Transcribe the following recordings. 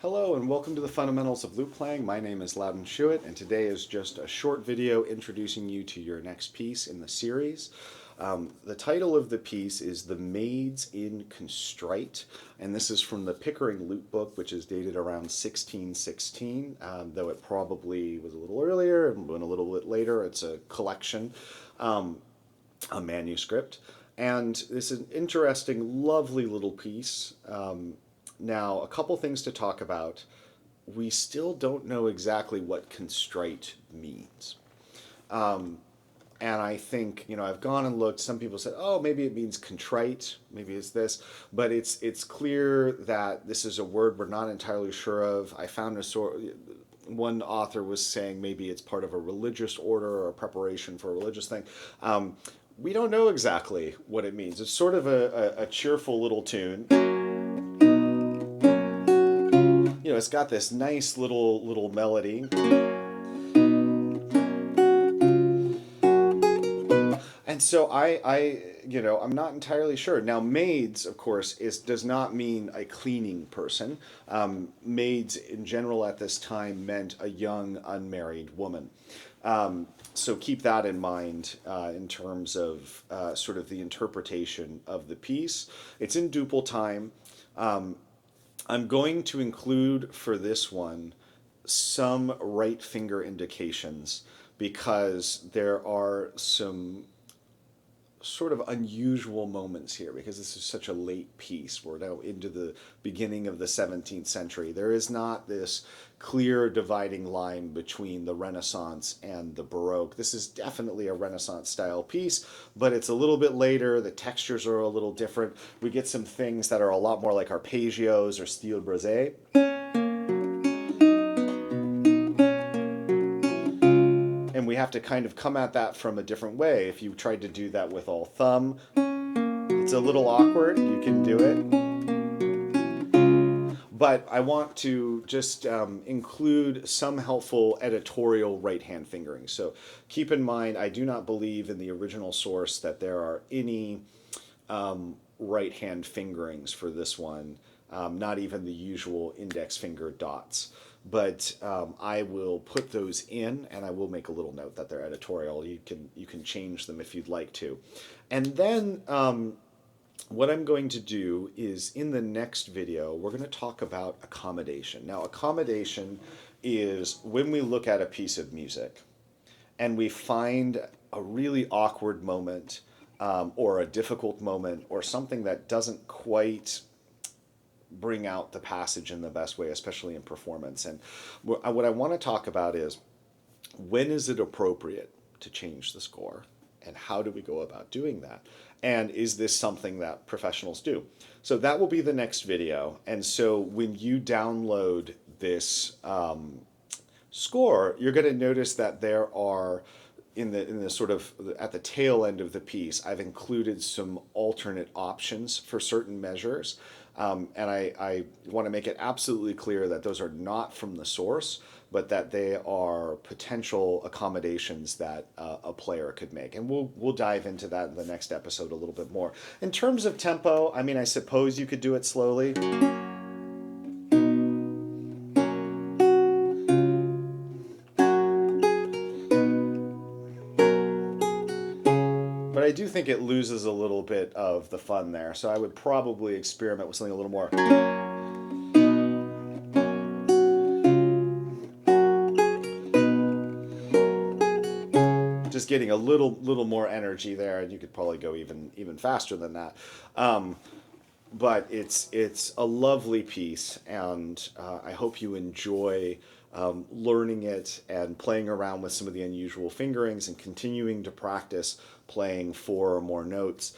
Hello and welcome to the Fundamentals of Lute Playing. My name is Laudon Schuett, and today is just a short video introducing you to your next piece in the series. The title of the piece is The Maids in Constrite, and this is from the Pickering Lute Book, which is dated around 1616, though it probably was a little earlier and went a little bit later. It's a collection, a manuscript, and this is an interesting, lovely little piece. Now, a couple things to talk about. We still don't know exactly what constrite means. And I think, I've gone and looked. Some people said, oh, maybe it means contrite, maybe it's this. But it's clear that this is a word we're not entirely sure of. I found one author was saying maybe it's part of a religious order or a preparation for a religious thing. We don't know exactly what it means. It's sort of a cheerful little tune. It's got this nice little melody. And so I'm not entirely sure. Now, maids, of course, does not mean a cleaning person. Maids, in general, at this time meant a young, unmarried woman. So keep that in mind in terms of sort of the interpretation of the piece. It's in duple time. I'm going to include for this one some right finger indications because there are some sort of unusual moments here because this is such a late piece. We're now into the beginning of the 17th century. There is not this clear dividing line between the Renaissance and the Baroque. This is definitely a Renaissance style piece, but it's a little bit later. The textures are a little different. We get some things that are a lot more like arpeggios or style brisé. And we have to kind of come at that from a different way. If you tried to do that with all thumb, it's a little awkward. You can do it. But I want to just include some helpful editorial right-hand fingering. So keep in mind, I do not believe in the original source that there are any right-hand fingerings for this one, not even the usual index finger dots. But I will put those in, and I will make a little note that they're editorial. You can change them if you'd like to. And then what I'm going to do is in the next video, we're going to talk about accommodation. Now, accommodation is when we look at a piece of music and we find a really awkward moment or a difficult moment or something that doesn't quite bring out the passage in the best way, especially in performance. And what I want to talk about is when is it appropriate to change the score and how do we go about doing that? And is this something that professionals do? So that will be the next video. And so when you download this score, you're going to notice that there are in the sort of at the tail end of the piece, I've included some alternate options for certain measures. And I want to make it absolutely clear that those are not from the source, but that they are potential accommodations that a player could make. And we'll dive into that in the next episode a little bit more. In terms of tempo, I mean, I suppose you could do it slowly. But I do think it loses a little bit of the fun there. So I would probably experiment with something a little more. Just getting a little more energy there, and you could probably go even faster than that. But it's a lovely piece, and I hope you enjoy learning it and playing around with some of the unusual fingerings and continuing to practice playing 4 or more notes.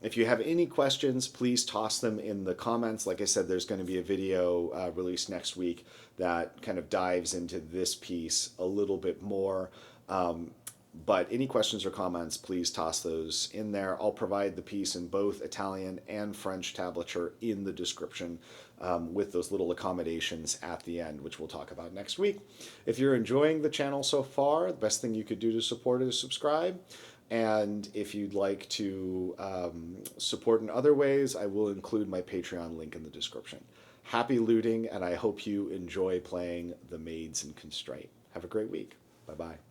If you have any questions, please toss them in the comments. Like I said, there's going to be a video released next week that kind of dives into this piece a little bit more. But any questions or comments, please toss those in there. I'll provide the piece in both Italian and French tablature in the description with those little accommodations at the end, which we'll talk about next week. If you're enjoying the channel so far, the best thing you could do to support it is subscribe. And if you'd like to support in other ways, I will include my Patreon link in the description. happy looting, and I hope you enjoy playing the Maids and Constrite. Have a great week. Bye-bye.